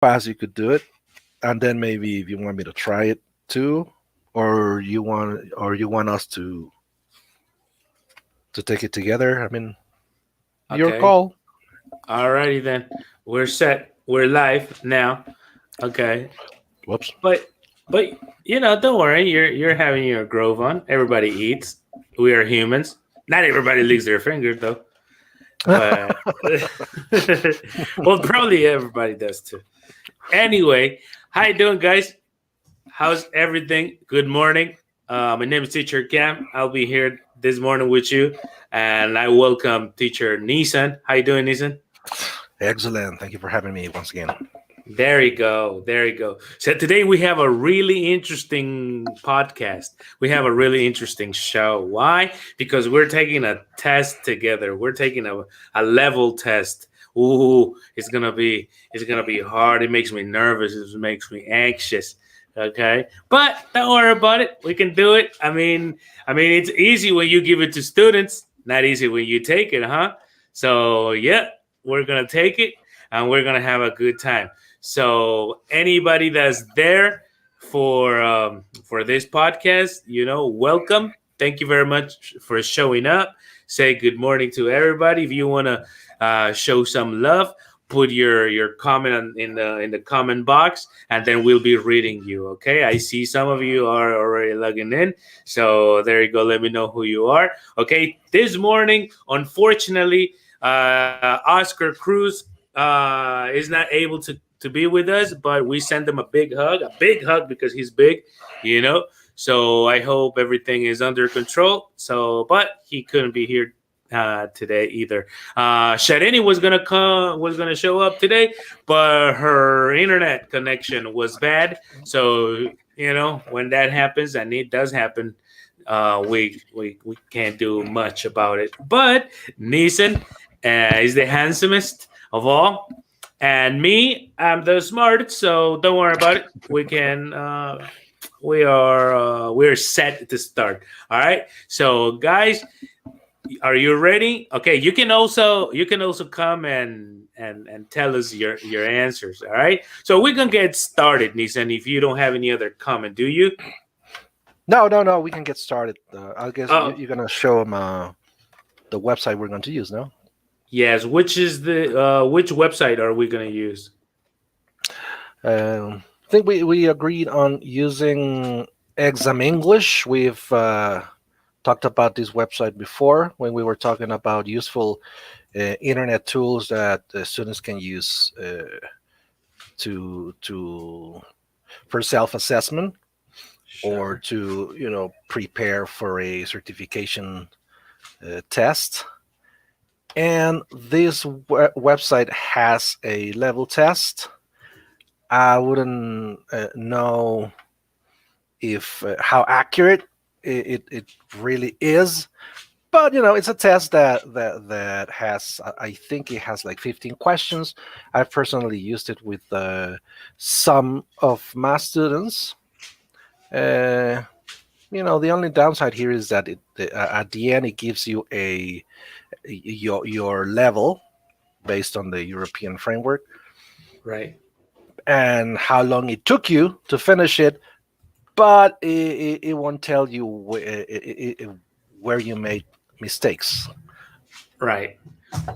fast you could do it, and then maybe if you want me to try it too, or you want us to take it together. I mean, your Okay. call. Alrighty then. We're set. We're live now. Okay. Whoops. But but don't worry. You're having your grove on. Everybody eats. We are humans. Not everybody licks their fingers though. But well, probably everybody does too. Anyway, how you doing, guys? How's everything? Good morning. My name is Teacher Cam. I'll be here this morning with you, and I welcome Teacher Nissan. How you doing, Nissan? Excellent. Thank you for having me once again. There you go. There you go. So today we have a really interesting podcast. We have a really interesting show. Why? Because we're taking a test together. We're taking a level test. Ooh, it's gonna be hard. It makes me nervous. It makes me anxious. Okay, but don't worry about it. We can do it. I mean, it's easy when you give it to students. Not easy when you take it, huh? So yeah, we're gonna take it and we're gonna have a good time. So anybody that's there for this podcast, welcome. Thank you very much for showing up. Say good morning to everybody. If you want to show some love, put your comment in the comment box, and then we'll be reading you. Okay, I see some of you are already logging in, so there you go. Let me know who you are. Okay, this morning, unfortunately, Oscar Cruz is not able to be with us, but we send him a big hug because he's big, you know. So I hope everything is under control. So, but he couldn't be here today either. Sharini was gonna show up today, but her internet connection was bad. So when that happens, and it does happen, we can't do much about it. But Neeson is the handsomest of all, and me, I'm the smart. So don't worry about it. We can. We're set to start. All right. So guys, are you ready? Okay, you can also come and tell us your answers. All right. So we're gonna get started, Nissan. If you don't have any other comment, do you? No, no, no. We can get started. I guess Oh you're gonna show them the website we're going to use. No. yes. Which website are we gonna use? I think we agreed on using Exam English. We've talked about this website before when we were talking about useful internet tools that students can use to for self-assessment or Sure. to prepare for a certification test. And this website has a level test. I wouldn't know if how accurate it really is, but it's a test that has, I think it has like 15 questions. I've personally used it with some of my students. uh, the only downside here is that at the end it gives you your level based on the European framework Right. and how long it took you to finish it, but it won't tell you where you made mistakes. Right.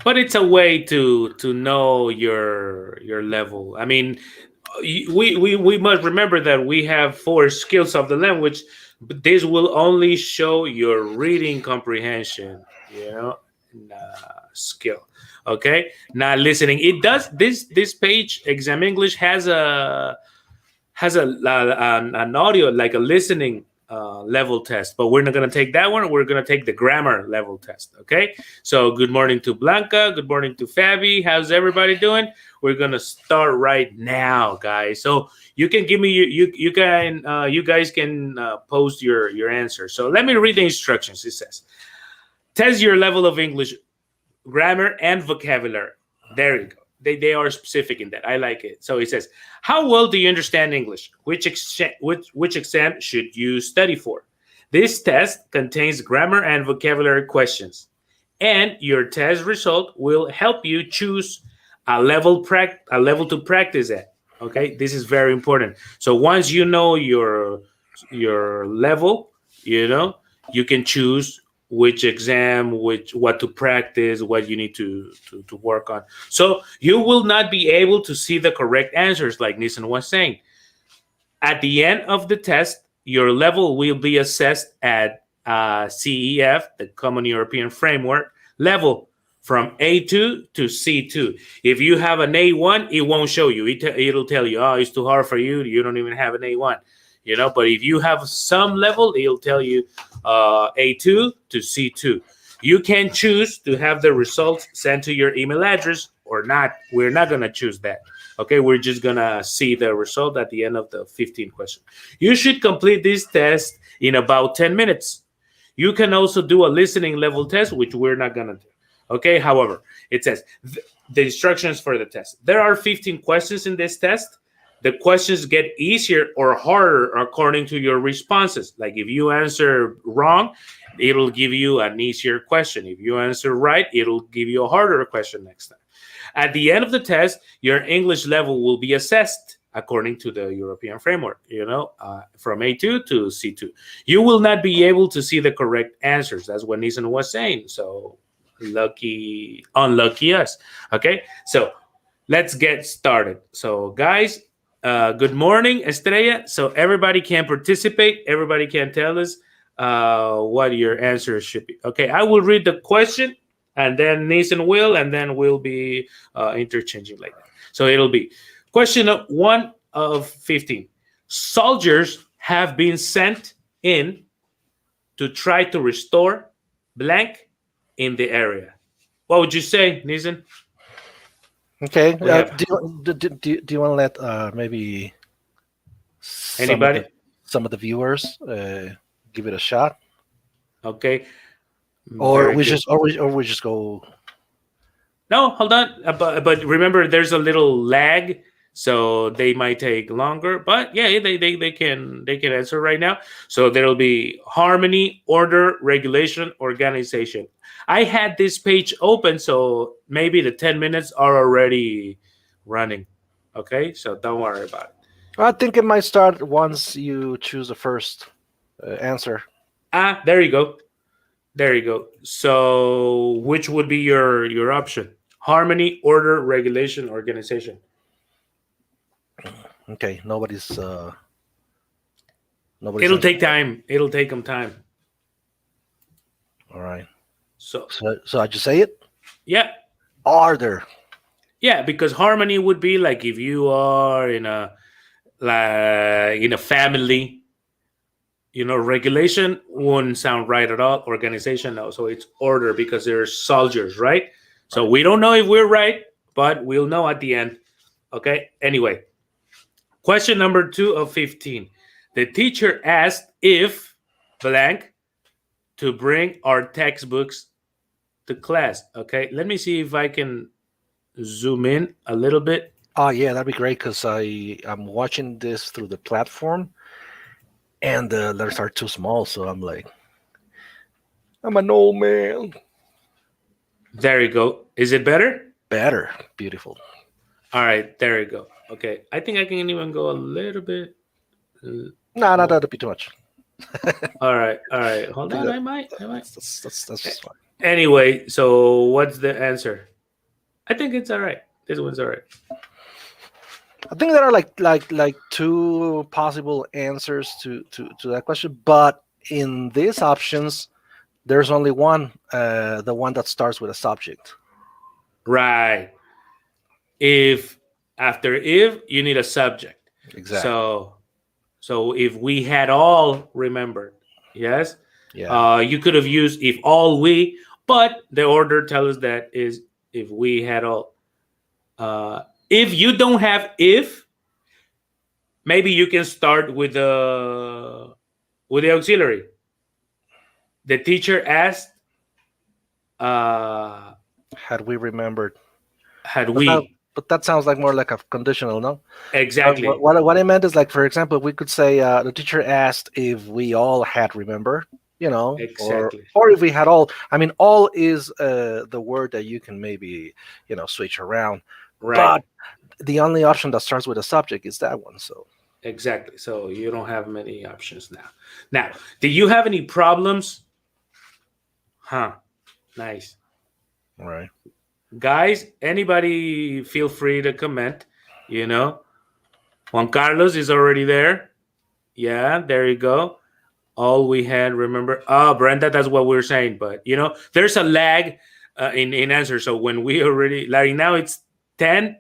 But it's a way to know your level. I mean, we must remember that we have four skills of the language, but this will only show your reading comprehension, skill. Okay, not listening. It does this page, Exam English, has an audio, like a listening level test, but we're not going to take that one. We're going to take the grammar level test. Okay, so good morning to Blanca, good morning to Fabi. How's everybody doing? We're going to start right now, guys. So you can give me you guys can post your answer. So let me read the instructions. It says, test your level of English grammar and vocabulary. There you go. They are specific in that. I like it. So it says, how well do you understand English? Which exam should you study for? This test contains grammar and vocabulary questions, and your test result will help you choose a level to practice at. Okay, this is very important. So once you know your level, you know, you can choose which exam, which what to practice, what you need to work on. So you will not be able to see the correct answers, like Nisan was saying. At the end of the test, your level will be assessed at CEF, the Common European Framework level, from A2 to C2. If you have an A1, it won't show you. It'll tell you, oh, it's too hard for you. You don't even have an A1. You know, but if you have some level, it'll tell you A2 to C2. You can choose to have the results sent to your email address or not. We're not going to choose that. Okay, we're just gonna see the result at the end of the 15 question. You should complete this test in about 10 minutes. You can also do a listening level test, which we're not gonna do. Okay, however, it says the instructions for the test. There are 15 questions in this test. The questions get easier or harder according to your responses. Like if you answer wrong, it'll give you an easier question. If you answer right, it'll give you a harder question next time. At the end of the test, your English level will be assessed according to the European framework, you know, from A2 to C2. You will not be able to see the correct answers. That's what Nisan was saying. So unlucky us. Okay, so let's get started. So guys, good morning, Estrella. So everybody can participate. Everybody can tell us what your answers should be. Okay, I will read the question and then Nathan will, and then we'll be interchanging like that. So it'll be question 1 of 15. Soldiers have been sent in to try to restore blank in the area. What would you say, Nathan? Okay. Yeah. Do you want to let maybe Anybody? some of the viewers give it a shot, Okay. or Very we good. just we just go? No, hold on. But remember, there's a little lag, so they might take longer. But yeah, they can answer right now. So there'll be harmony, order, regulation, organization. I had this page open, so maybe the 10 minutes are already running. Okay, so don't worry about it. I think it might start once you choose the first answer. There you go. There you go. So which would be your option? Harmony, order, regulation, organization. Okay, nobody's. It'll take time. It'll take them time. All right. So So I just say it. yeah, Order. yeah, because harmony would be like if you are in a family. You know, regulation wouldn't sound right at all. Organization, no. So it's order because there's soldiers, right? So we don't know if we're right, but we'll know at the end. Okay. Anyway, question number 2 of 15. The teacher asked if blank to bring our textbooks to class. Okay. Let me see if I can zoom in a little bit. Oh yeah, that'd be great because I'm watching this through the platform, and the letters are too small. So I'm like, I'm an old man. There you go. Is it better? Better. Beautiful. All right. There you go. Okay. I think I can even go a little bit. No, that'd be too much. All right. All right. Hold think on. that- I might. That's fine. Anyway, so what's the answer? I think it's all right. This one's all right. I think there are like two possible answers to that question, but in these options, there's only one, the one that starts with a subject. Right. If you need a subject. Exactly. So if we had all remembered, yes. Yeah. You could have used if all we, but the order tells us that is if we had all. If you don't have if, maybe you can start with the auxiliary. The teacher asked, Had we remembered? had But we that, but that sounds like more like a conditional, no? exactly. What I meant is, like, for example, we could say the teacher asked if we all had remembered, you know, Exactly. or if we had all. I mean, all is the word that you can maybe, you know, switch around. Right. the only option that starts with a subject is that one. So Exactly. So you don't have many options now. Now, do you have any problems? Huh. Nice. all right. Guys, anybody feel free to comment. You know, Juan Carlos is already there. Yeah, there you go. All we had, remember, oh, Brenda, that's what we are saying. But, there's a lag in answer. So when we already, like now it's 10,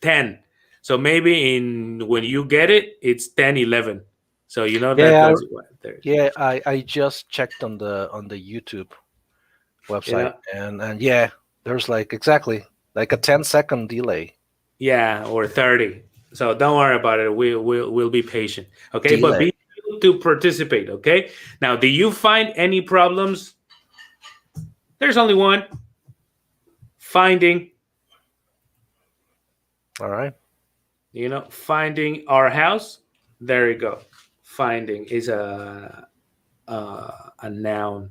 10. So maybe when you get it, it's 10, 11. So, Yeah, that's what there. yeah. I just checked on the YouTube You website, know, and yeah, there's like exactly like a 10-second delay. yeah, or 30. So don't worry about it. We'll be patient. Okay. But Delay. be able to participate. Okay. Now, do you find any problems? There's only one. Finding, All right. finding our house. There you go. Finding is a noun.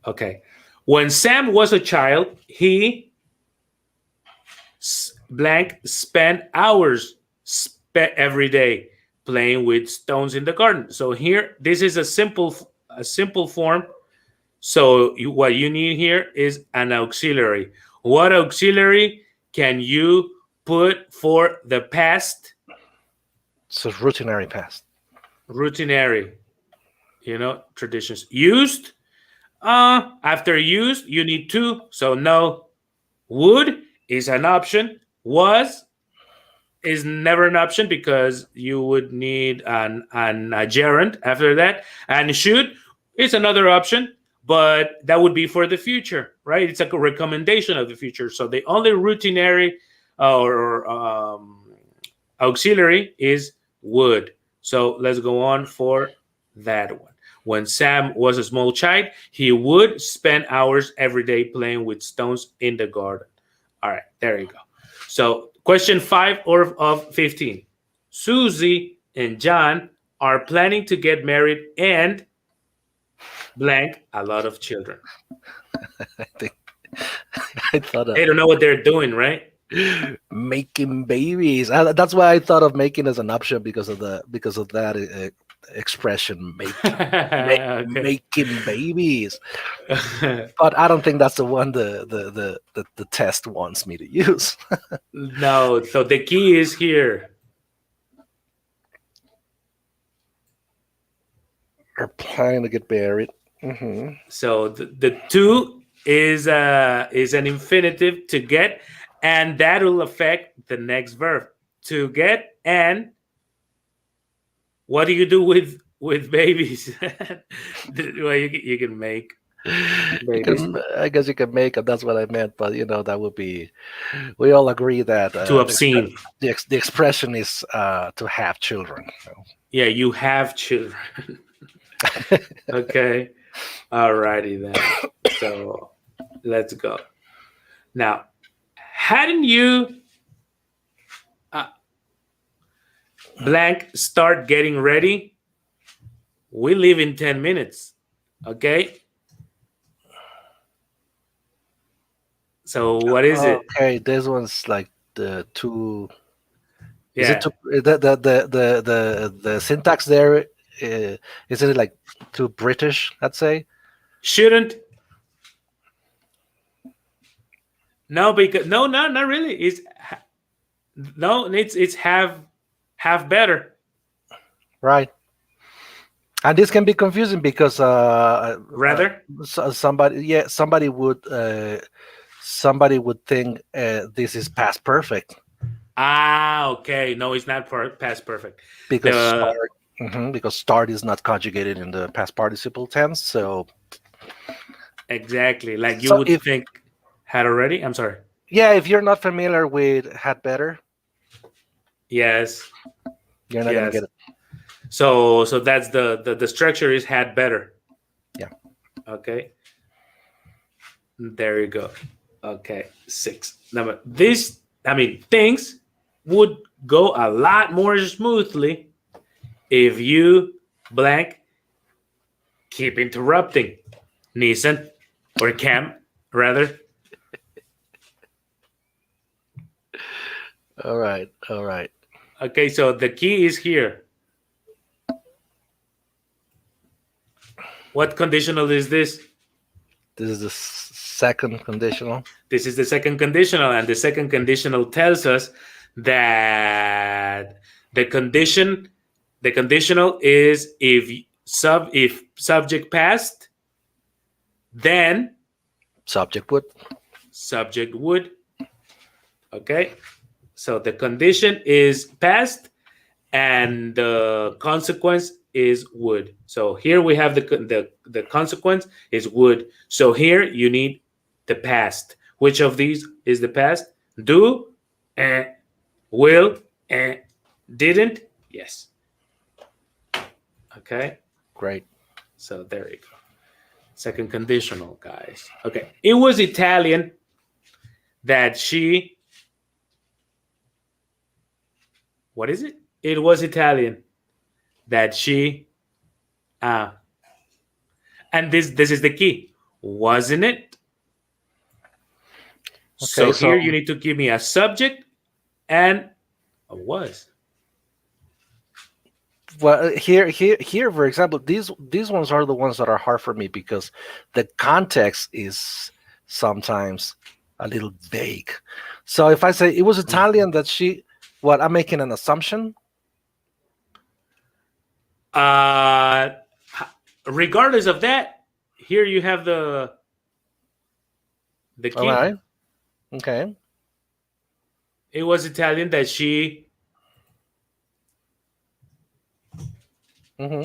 Okay. When Sam was a child, he blank spent hours every day playing with stones in the garden. So here, this is a simple form. So what you need here is an auxiliary. What auxiliary can you put for the past? So routinary past. Routinary, traditions. Used. After used, you need to. So no. Would is an option. Was is never an option because you would need an gerund after that. And should is another option, but that would be for the future, right? It's like a recommendation of the future. So the only routinary or auxiliary is would. So let's go on for that one. When Sam was a small child, he would spend hours every day playing with stones in the garden. All right, there you go. So question 5 of 15. Susie and John are planning to get married and blank a lot of children. I think I thought They of don't know what they're doing, right? making babies. That's why I thought of making as an option because of that expression, Okay. making babies. But I don't think that's the one the test wants me to use. No, so the key is here. Are planning to get married. Mm-hmm. So the to is an infinitive, to get, and that will affect the next verb. To get, and what do you do with babies? Well, you can make babies. I guess you can make it. That's what I meant. But that would be. We all agree that Too obscene. the expression is to have children. Yeah, you have children. Okay. Alrighty then. So let's go. Now, hadn't you blank start getting ready? We leave in 10 minutes. Okay. So what is it? Okay, this one's like the two. Is Yeah. it the syntax there? Isn't it like too British? I'd say. Shouldn't. No, because no, not really. It's have better. Right. And this can be confusing because Rather. somebody would think this is past perfect Okay. No, it's not past perfect. because start is not conjugated in the past participle tense. So exactly, like you So would think had already. I'm sorry. yeah, if you're not familiar with had better, Yes. you're not gonna get it. So that's the structure is had better. Yeah. Okay. There you go. Okay. 6. Number things would go a lot more smoothly if you blank keep interrupting. Nissan or Cam rather. All right. All right. Okay, so the key is here. What conditional is this? This is the second conditional. This is the second conditional, and the second conditional tells us that the conditional is if subject passed, then Subject would. subject would. Okay, so the condition is past, and the consequence is would. So here we have the consequence is would. So here you need the past. Which of these is the past? Do, will, didn't. Yes. Okay. Great. So there you go. Second conditional, guys. Okay. It was Italian that she. What is it? It was Italian that she. And this is the key, wasn't it? Okay, So here you need to give me a subject and a was. Well, here, for example, these ones are the ones that are hard for me because the context is sometimes a little vague. So if I say it was Italian that she, what, I'm making an assumption. Regardless of that, here you have the key. All right. Okay. It was Italian that she.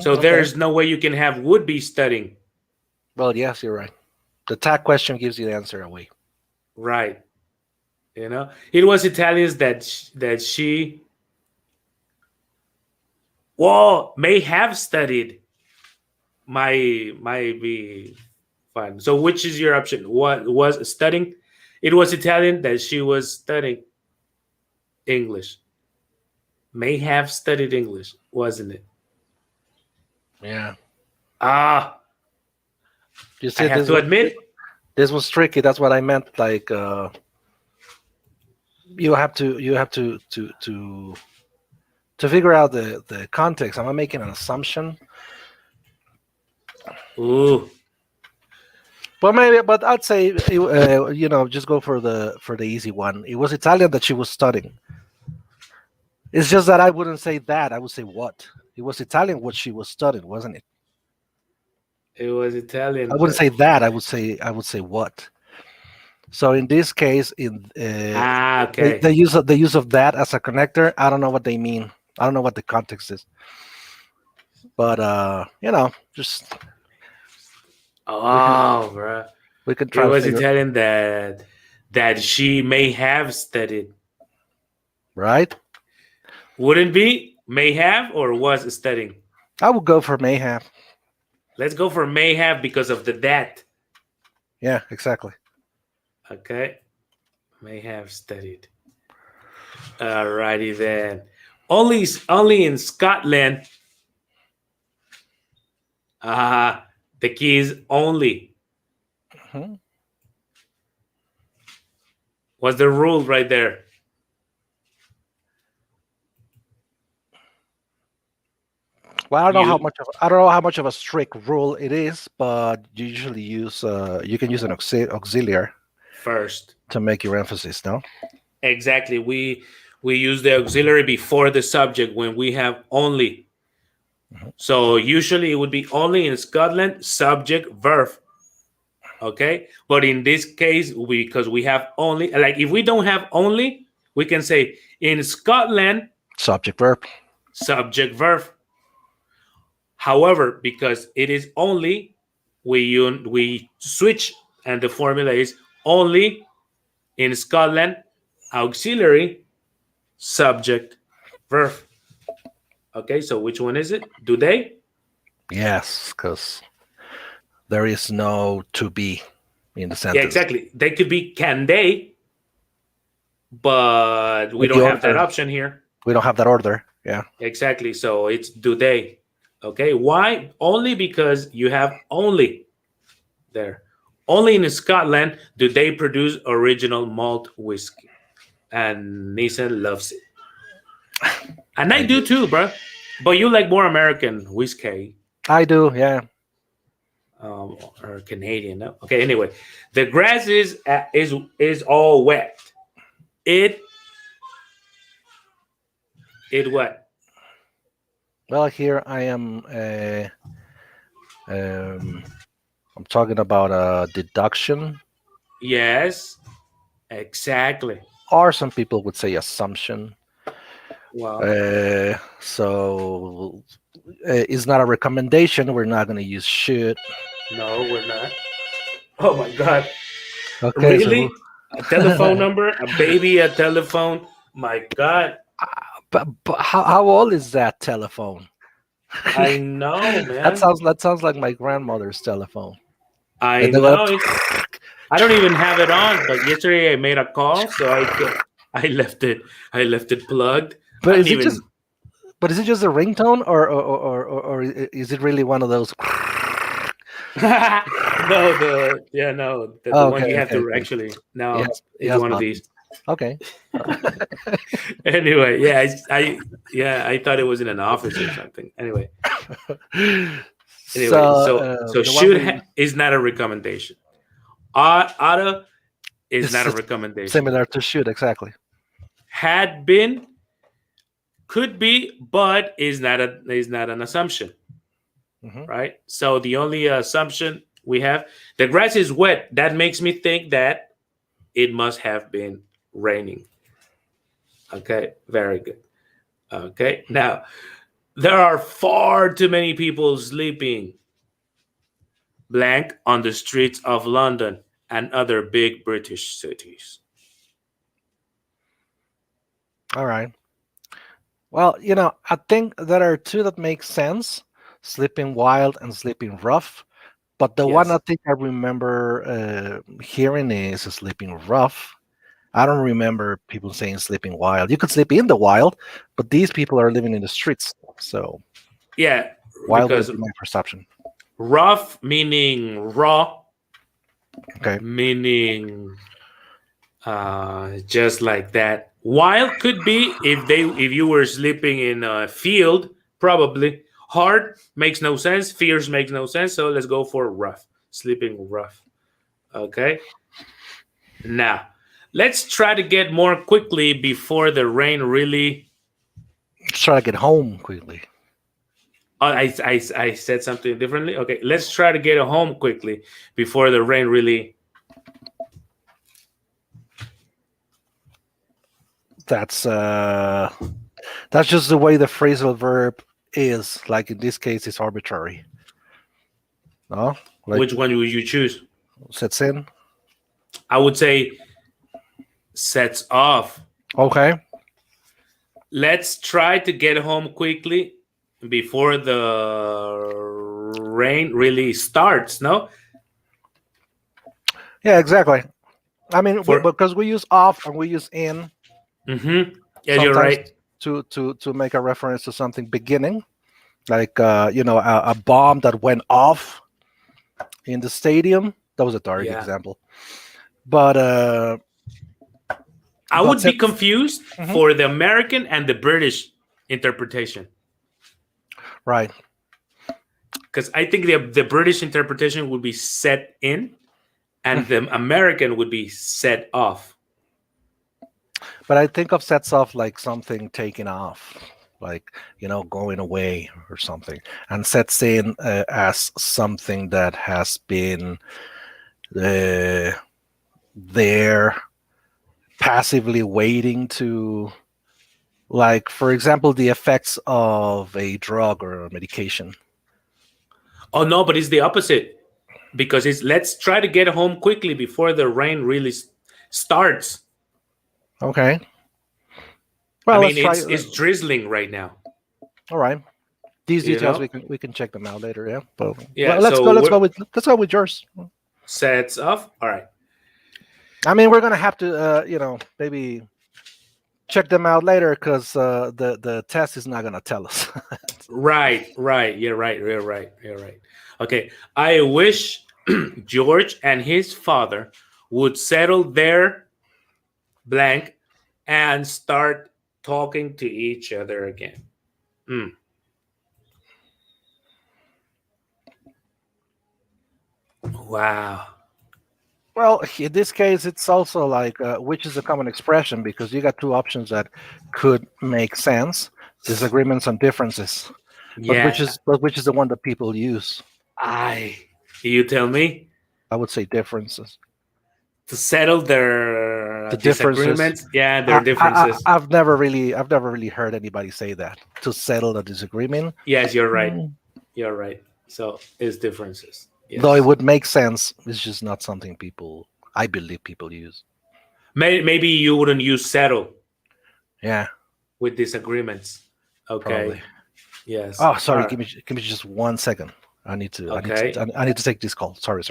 So there's no way you can have would be studying. Well, yes, you're right. The tag question gives you the answer away. Right. You know, it was Italians that she. Well, may have studied. Might be fine. So which is your option? What was studying? It was Italian that she was studying English. May have studied English, wasn't it? Yeah. You see, I have to admit, this was tricky. That's what I meant. Like, you have to figure out the context. Am I making an assumption? Ooh. But I'd say just go for the easy one. It was Italian that she was studying. It's just that I wouldn't say that. I would say what. It was Italian what she was studying, wasn't it? It was Italian. I wouldn't say that. I would say what. So in this case, okay. the use of that as a connector, I don't know what they mean. I don't know what the context is. But just. Oh, bro. We could try. It was Italian that she may have studied. Right? Wouldn't be may have or was studying? I would go for may have. Let's go for may have because of the that. Yeah, exactly. Okay. May have studied. Alrighty then. Only in Scotland. The key is only. Mm-hmm. What's the rule right there? Well, I don't know how much of a strict rule it is, but you usually use you can use an auxiliary first to make your emphasis. No. Exactly. We use the auxiliary before the subject when we have only. Mm-hmm. So usually it would be only in Scotland, subject, verb. Okay. But in this case, because we have only, like if we don't have only, we can say in Scotland, subject, verb. Subject, verb. However, because it is only, we switch and the formula is only in Scotland, auxiliary, subject, verb. Okay, so which one is it? Do they? Yes, because there is no to be in the sentence. Yeah, exactly. They could be can they, but we don't have that option here. We don't have that order. Yeah. Exactly. So it's do they. Okay. Why? Only because you have only there. Only in Scotland do they produce original malt whiskey. and Nissan loves it, and I do too, bro. But you like more American whiskey, I do, yeah. or Canadian? No? Okay. Anyway, the grass is all wet. It it what? Well, here I am. Um, I'm talking about a deduction, Yes, exactly. or some people would say assumption. Well, So it's not a recommendation. We're not going to use should. no, we're not. Oh my God. Okay, so Really? A telephone number? A baby, a telephone? My God. but how old is that telephone? I know, That man. sounds like my grandmother's telephone. I And they go, know. I don't even have it on, but yesterday I made a call, so I left it. I left it plugged. but I is didn't it just even. but is it just a ringtone, or is it really one of those? No, the Oh, one you okay, have okay, to okay. actually. No, Yes, it's yes, one of Bob. these. Okay. Anyway, yeah, I thought it was in an office or something. Anyway, So so the one should we is not a recommendation. Oughta is is not a recommendation. similar to should, exactly. Had been, could be, but is not an assumption, Hmm. right? So the only assumption we have, the grass is wet. That makes me think that it must have been raining. Okay, very good. Okay, now there are far too many people sleeping blank on the streets of London and other big British cities. All right. Well, I think there are two that make sense: sleeping wild and sleeping rough. But the one I Yes. think I remember hearing is sleeping rough. I don't remember people saying sleeping wild. You could sleep in the wild, but these people are living in the streets. So Yeah, wild would because be my perception. rough meaning raw, Okay. meaning just like that. Wild could be if you were sleeping in a field, probably. Hard makes no sense. Fierce makes no sense. So let's go for rough. Sleeping rough. Okay. Now, let's try to get more quickly before the rain really. Just try to get home quickly. I said something differently. Okay, let's try to get home quickly before the rain really. That's just the way the phrasal verb is. Like in this case, it's arbitrary. No, like Which one would you choose? sets in. I would say sets off. Okay. Let's try to get home quickly before the rain really starts. No, Yeah, exactly. I mean, for because we use off and we use in yeah, you're sometimes right. to make a reference to something beginning, like a bomb that went off in the stadium. That was a dark Yeah, example, but I would be sets. confused Mhm. for the American and the British interpretation Right. because I think the British interpretation would be set in, and the American would be set off. But I think of sets off like something taken off, like going away or something, and sets in as something that has been uh, there passively waiting to, like, for example, the effects of a drug or a medication. Oh no, but it's the opposite because it's let's try to get home quickly before the rain really starts. Okay. I Well, let's mean, try. it's drizzling right now. All right. These You details know, we can check them out later. Yeah. But yeah. let's So let's we're go with yours. sets off. All right. I mean, we're gonna have to maybe check them out later because the test is not gonna tell us. Right. You're right. You're right. You're right. Okay. I wish George and his father would settle their blank and start talking to each other again. Mm. Wow. Well, in this case, it's also like which is a common expression because you got two options that could make sense: disagreements and differences. Yeah. But which is the one that people use? I. You tell me. I would say differences. To settle their The differences. disagreements. Yeah, their differences. I've never really heard anybody say that to settle a disagreement. Yes, you're right. Mm. You're right. So it's differences. Though it Yes. would make sense, it's just not something I believe people use. Maybe you wouldn't use settle Yeah, with disagreements. Okay. probably. Yes. Oh, sorry. All right. Give me just 1 second. Okay. I need to take this call. Sorry.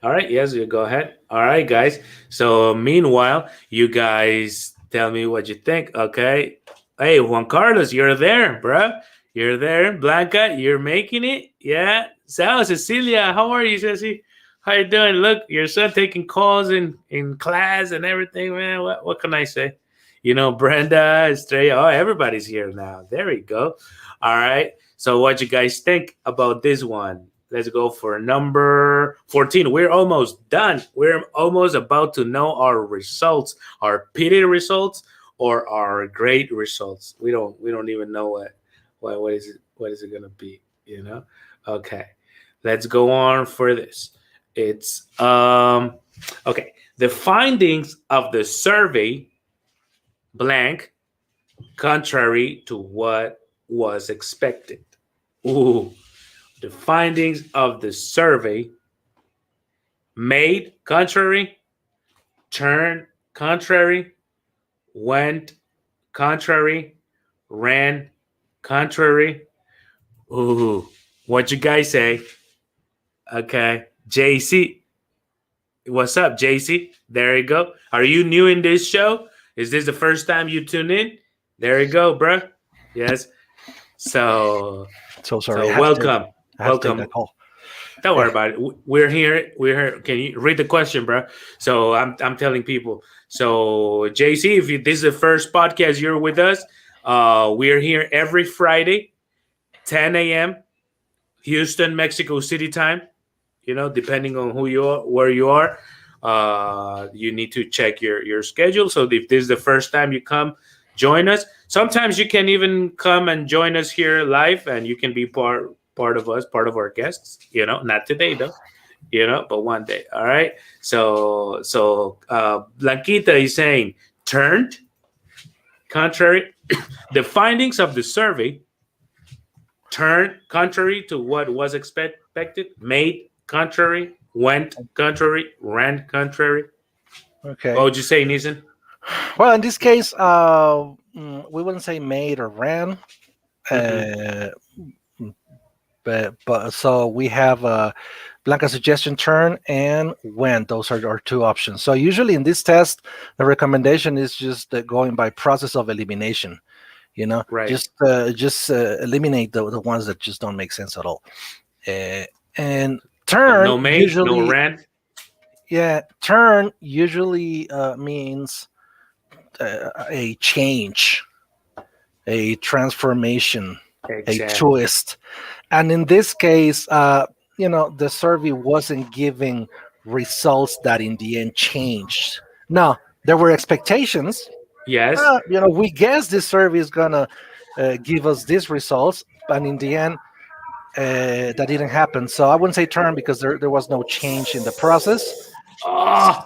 All right. Yes, you go ahead. All right, guys. So meanwhile, you guys tell me what you think. Okay. Hey, Juan Carlos, you're there, bruh. You're there. Blanca, you're making it. Yeah. Sal, Cecilia, how are you, Ceci? How you doing? Look, your son taking calls in class and everything, man. What can I say? You know, Brenda, Estrella. Oh, everybody's here now. There we go. All right. So what you guys think about this one? Let's go for number 14. We're almost done. We're almost about to know our results, our pity results or our great results. We don't even know what is it gonna be, you know? Okay. Let's go on for this. It's okay. The findings of the survey blank contrary to what was expected. Ooh. The findings of the survey made contrary, turned contrary, went contrary, ran contrary. Ooh, what you guys say? Okay, JC. What's up, JC? There you go. Are you new in this show? Is this the first time you tune in? There you go, bro. Yes. So So sorry. welcome. I have to take Welcome. that call. Don't worry about it. We're here. We're here. Can you read the question, bro? So I'm telling people. So JC, if this is the first podcast you're with us, we're here every Friday, 10 a.m. Houston, Mexico City time. You know, depending on who you are, where you are, you need to check your schedule. So if this is the first time you come, join us. Sometimes you can even come and join us here live, and you can be part of us, part of our guests. You know, not today though. You know, but one day. All right. So Blanquita is saying turned contrary. The findings of the survey turned contrary to what was expected, made contrary, went contrary, ran contrary. Okay. What would you say, Neeson? Well, in this case, we wouldn't say made or ran. But so we have Blanca suggestion turn and went. Those are our two options. So usually in this test, the recommendation is just going by process of elimination. You know, Right. just eliminate the ones that just don't make sense at all. And turn No made, usually, no ran. yeah, turn usually means a change, a transformation, a twist. And in this case, the survey wasn't giving results that in the end changed. No, there were expectations. Yes. We guess this survey is gonna give us these results, and in the end, that didn't happen. So I wouldn't say turn because there was no change in the process. Oh.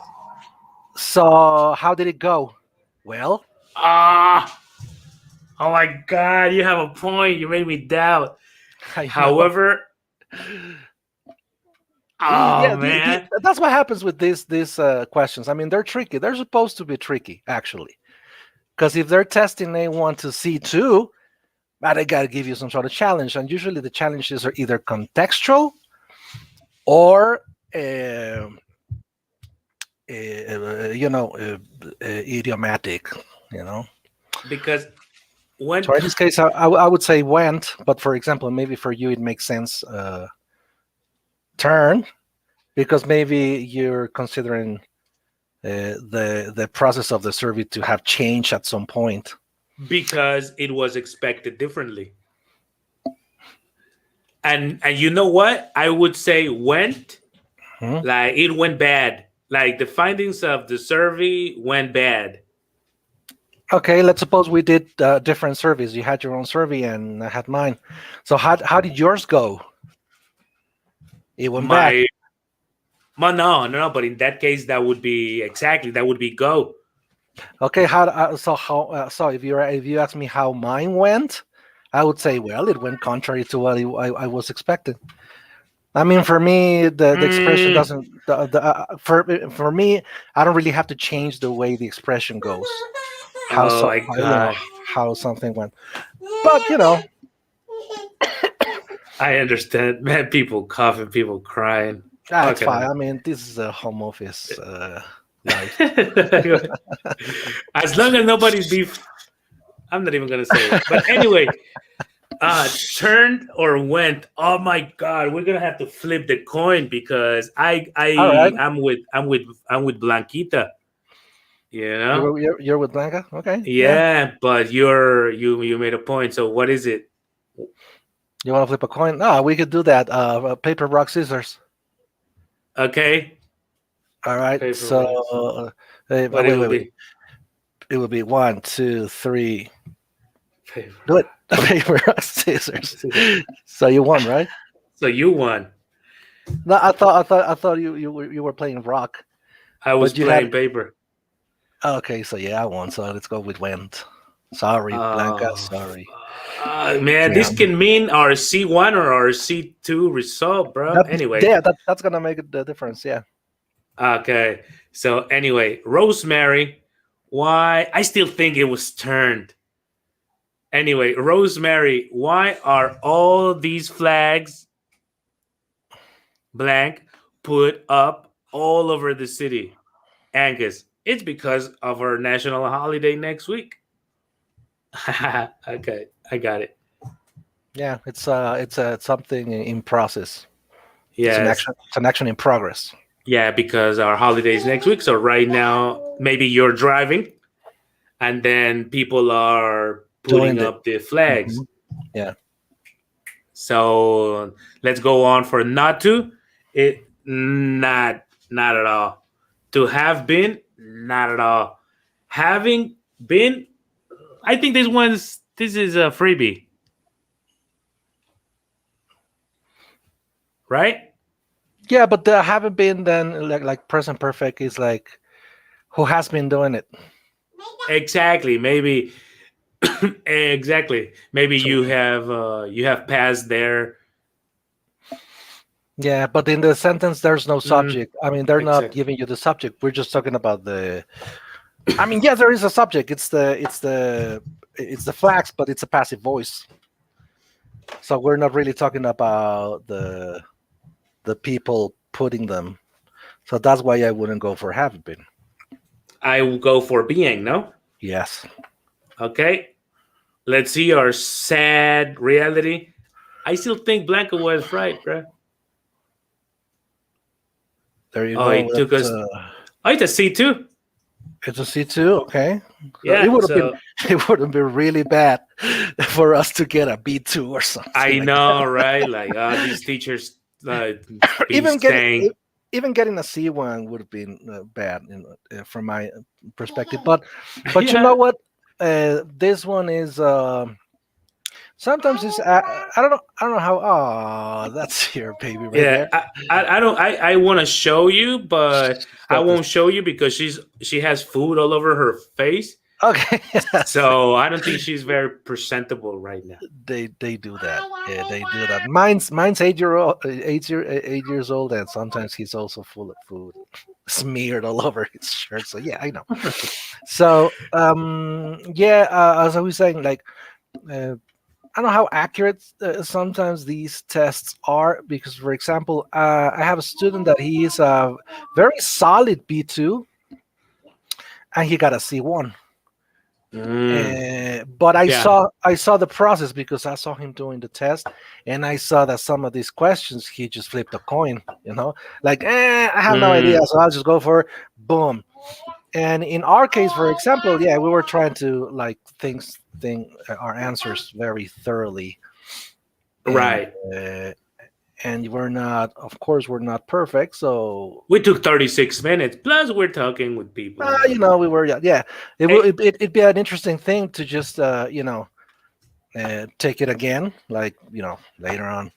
So how did it go? Well, oh my God, you have a point. You made me doubt. However, man, that's what happens with these questions. I mean, they're tricky. They're supposed to be tricky, actually, because if they're testing A1 to C2, they got to give you some sort of challenge, and usually the challenges are either contextual or idiomatic. Because when so in this case, I would say went, but for example, maybe for you it makes sense turn, because maybe you're considering the process of the survey to have changed at some point. Because it was expected differently. And you know what? I would say went Hmm? like it went bad. Like the findings of the survey went bad. Okay, let's suppose we did different surveys. You had your own survey, and I had mine. So how did yours go? It went bad. No. But in that case, that would be go. Okay, so if you ask me how mine went, I would say, well, it went contrary to what I was expecting. I mean, for me, the expression doesn't. For me, I don't really have to change the way the expression goes. Oh my God. How something went, but you know, I understand, man. People coughing, people crying. that's Okay. fine. I mean, this is a home office life. As long as nobody's beef, I'm not even gonna say it. But anyway, turned or went. Oh my God, we're gonna have to flip the coin because All right. I'm with Blanquita. You know? You're with Blanca, okay? Yeah, but you made a point. So what is it? You want to flip a coin? No, we could do that. Paper, rock, scissors. Okay. All right. Paper, So What it would be? it would be 1, 2, 3. Paper. Do it. Paper, rock, scissors. So you won, right? So you won. No, I thought you were playing rock. I was But you playing had- paper. Okay, so yeah, I won. So let's go with went. Sorry, Blanca. Oh, Sorry. Man, this can mean our C1 or our C2 result, bro. Anyway. Yeah, that's gonna make the difference. Yeah. Okay. So anyway, Rosemary, why? I still think it was turned. Anyway, Rosemary, why are all these flags blank put up all over the city? Angus, it's because of our national holiday next week. Okay, I got it. Yeah, it's something in process. Yeah, It's an action in progress. yeah, because our holiday is next week. So right now, maybe you're driving, and then people are putting up the flags. Yeah. So let's go on for not to. It not at all. To have been, not at all. Having been, I think this is a freebie. Right? Yeah, but there haven't been then like present perfect is like who has been doing it. Exactly. Maybe exactly. Maybe you have passed there. Yeah, but in the sentence there's no subject. I mean, they're not Exactly. giving you the subject. We're just talking about the. I mean, yeah, there is a subject. It's the flags, but it's a passive voice. So we're not really talking about the people putting them. So that's why I wouldn't go for have been. I will go for being, no? Yes. Okay. Let's see our sad reality. I still think Blanca was right, bro. There you Oh, go. it took us. Oh, it's a C2. It's a C2. Okay. So Yeah. it would have been really bad for us to get a B2 or something. I like know, right? Like these teachers even saying. even getting a C1 would have been bad from my perspective. But you Yeah. know what? This one is sometimes it's I don't know how. Oh, that's your baby right Yeah, there. I don't. I want to show you, but I Stop won't show you because she has food all over her face. Okay. So I don't think she's very presentable right now. They do that. Yeah, they do that. Mine's 8 years old, and sometimes he's also full of food, smeared all over his shirt. So yeah, I know. So as I was saying, like I don't know how accurate sometimes these tests are because, for example, I have a student that he is a very solid B2, and he got a C1. But Yeah. I saw the process because I saw him doing the test, and I saw that some of these questions he just flipped a coin, like I have no idea, Mm. so I'll just go for it. Boom. And in our case, for example, yeah, we were trying to like think our answers very thoroughly, and Right. uh, and we're not, of course, we're not perfect, so We took 36 minutes. Plus, we're talking with people. And we were, yeah. hey, It'd be an interesting thing to just take it again, like later on.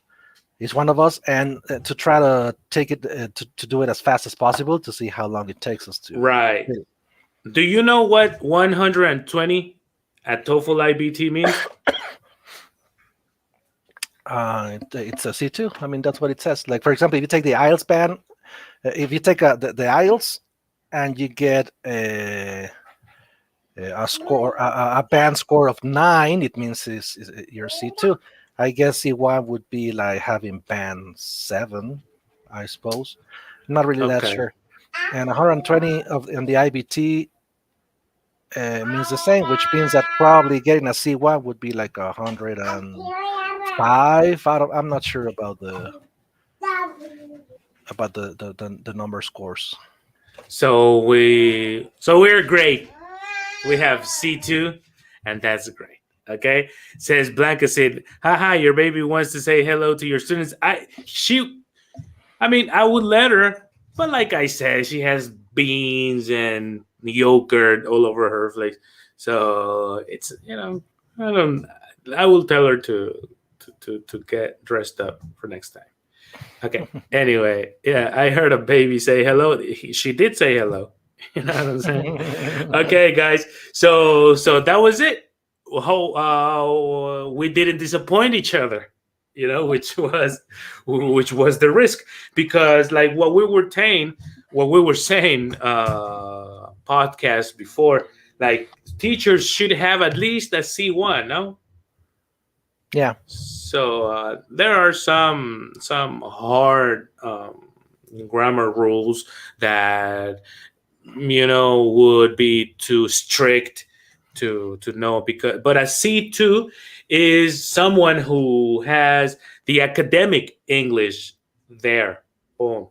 He's one of us, and to try to take it to do it as fast as possible to see how long it takes us to. right. Do you know what 120 at TOEFL IBT means? It's a C2. I mean, that's what it says. Like, for example, if you take the IELTS band, if you take the IELTS and you get a score, a band score of 9, it means is your C2. I guess C1 would be like having band 7, I suppose. Not really that Okay. sure. And 120 on the IBT means the same, which means that probably getting a C1 would be like 105. I'm not sure about the number scores. So we're great. We have C2, and that's great. Okay. Says Blanca said, haha, your baby wants to say hello to your students. I mean, I would let her, but like I said, she has beans and yogurt all over her face. So it's I don't I will tell her to get dressed up for next time. Okay. Anyway, yeah, I heard a baby say hello. She did say hello. You know what I'm saying? Okay, guys. So that was it. How we didn't disappoint each other, which was the risk, because like what we were saying podcast before, like teachers should have at least a C1, no? Yeah. So there are some hard grammar rules that would be too strict to know, but a C2 is someone who has the academic English there. Boom.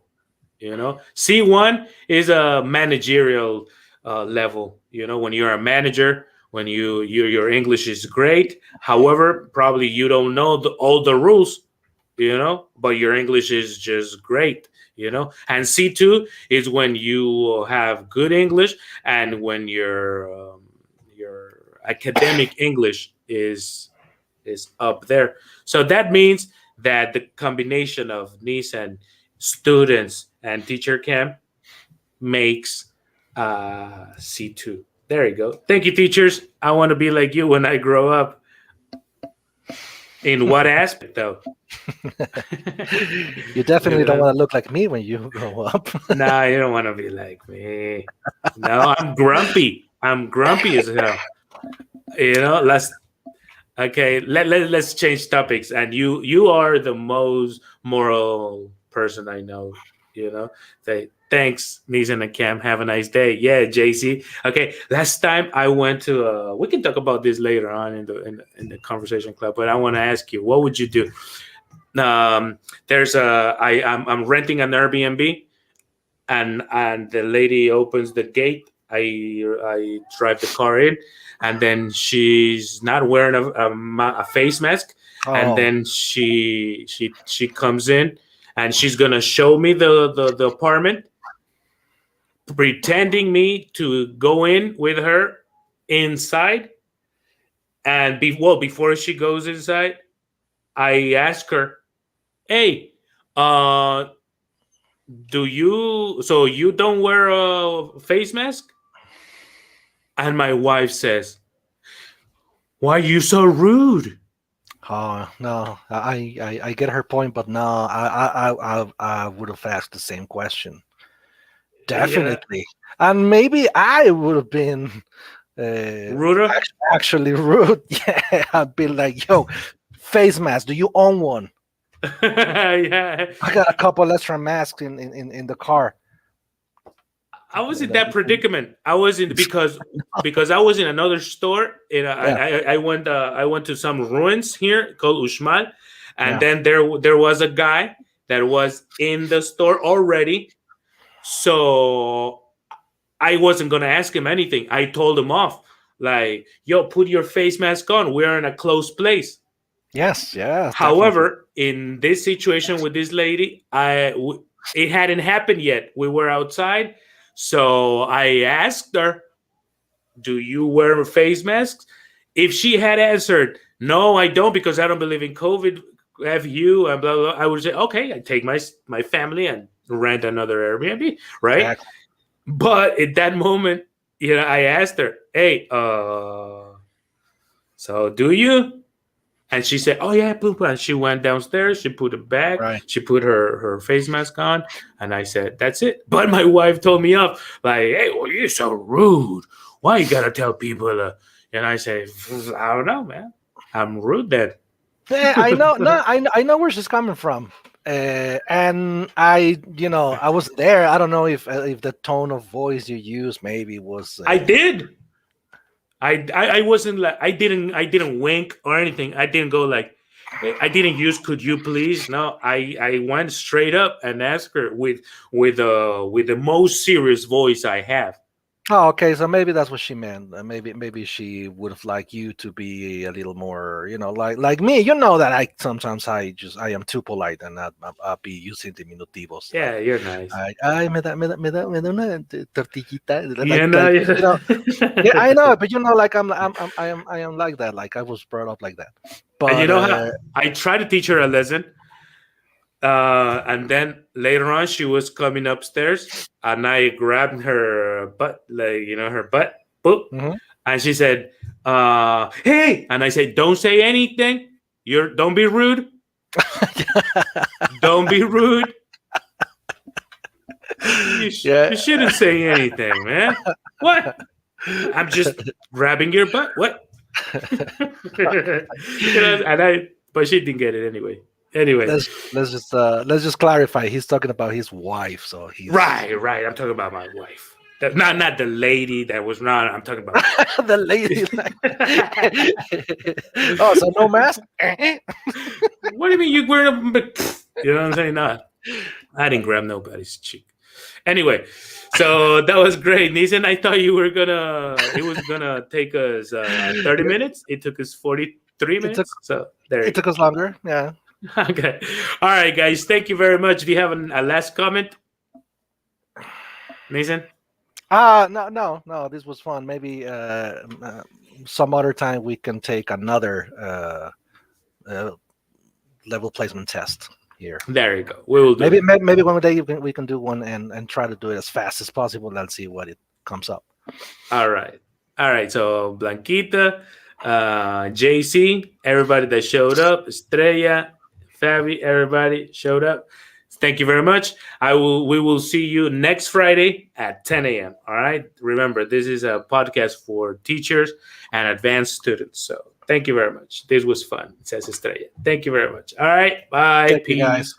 C1 is a managerial level. When you're a manager, when your English is great. However, probably you don't know all the rules, but your English is just great. And C2 is when you have good English, and when your academic English is up there. So that means that the combination of niece and students and teacher camp makes C2. There you go. Thank you, teachers. I want to be like you when I grow up. In what aspect, though? You definitely don't want to look like me when you grow up. No, you don't want to be like me. No, I'm grumpy. I'm grumpy as hell. Let's let's change topics. And you are the most moral person I know. Say thanks, Nisan and Cam. Have a nice day. Yeah, JC. Okay, last time I went to. We can talk about this later on in the conversation club. But I want to ask you, what would you do? I'm renting an Airbnb, and the lady opens the gate. I drive the car in, and then she's not wearing a face mask, and then she comes in, and she's gonna show me the apartment, pretending me to go in with her inside, and before she goes inside, I ask her, "Hey, you don't wear a face mask?" And my wife says, "Why are you so rude?" Oh no, I get her point, but no, I would have asked the same question. Definitely, and maybe I would have been ruder. Actually rude. Yeah, I'd be like, "Yo, face mask. Do you own one?" Yeah, I got a couple extra masks in the car. I was in that predicament. I was in because I was in another store. And I went to some ruins here called Uxmal, and then there was a guy that was in the store already. So I wasn't gonna ask him anything. I told him off, like, "Yo, put your face mask on. We're in a closed place." Yes, yeah. However, in this situation with this lady, it hadn't happened yet. We were outside, so I asked her, "Do you wear face masks?" If she had answered, "No, I don't, because I don't believe in COVID," have you and blah, blah, blah, I would say, "Okay, I take my family and rent another Airbnb," right? Exactly. But at that moment, I asked her, "Hey, so do you?" And she said, "Oh yeah, boom, boom." And she went downstairs. She put it back. Right. She put her face mask on, and I said, "That's it." But my wife told me off, like, "Hey, well, you're so rude. Why you gotta tell people?" And I say, "I don't know, man. I'm rude then." Yeah, I know. No, I know where she's coming from. And I wasn't there. I don't know if the tone of voice you use maybe was. I did. I wasn't like I didn't wink or anything. I didn't go like I didn't use "could you please." No, I went straight up and asked her with the most serious voice I have. Oh, okay. So maybe that's what she meant. Maybe she would have liked you to be a little more, like me. You know that I sometimes I am too polite and I'll be using diminutivos. Yeah, you're nice. Ay, me da una tortillita. Yeah. Yeah, I know, but like I am like that. Like I was brought up like that. But And how I tried to teach her a lesson. And then later on, she was coming upstairs, and I grabbed her butt, like her butt, boop, and she said, "Hey!" And I said, "Don't say anything. Don't be rude. Don't be rude. You shouldn't say anything, man. What? I'm just grabbing your butt. What?" But she didn't get it anyway. Anyway, let's just clarify. He's talking about his wife, so he's right. I'm talking about my wife. Not the lady that was not. I'm talking about the lady. Oh, so no mask? What do you mean you wear a? You know what I'm saying? No, I didn't grab nobody's cheek. Anyway, so that was great, Nissan. I thought it was gonna take us 30 minutes. It took us 43 minutes. It took us longer. Yeah. Okay. All right, guys. Thank you very much. Do you have a last comment, Mason? No. This was fun. Maybe some other time we can take another level placement test here. There you go. We will do maybe one day we can do one and try to do it as fast as possible and see what it comes up. All right. So Blanquita, JC, everybody that showed up, Estrella, Fabi, everybody showed up. Thank you very much. We will see you next Friday at 10 a.m. All right. Remember, this is a podcast for teachers and advanced students. So thank you very much. This was fun. It says Estrella. Thank you very much. All right. Bye. Thank you, guys.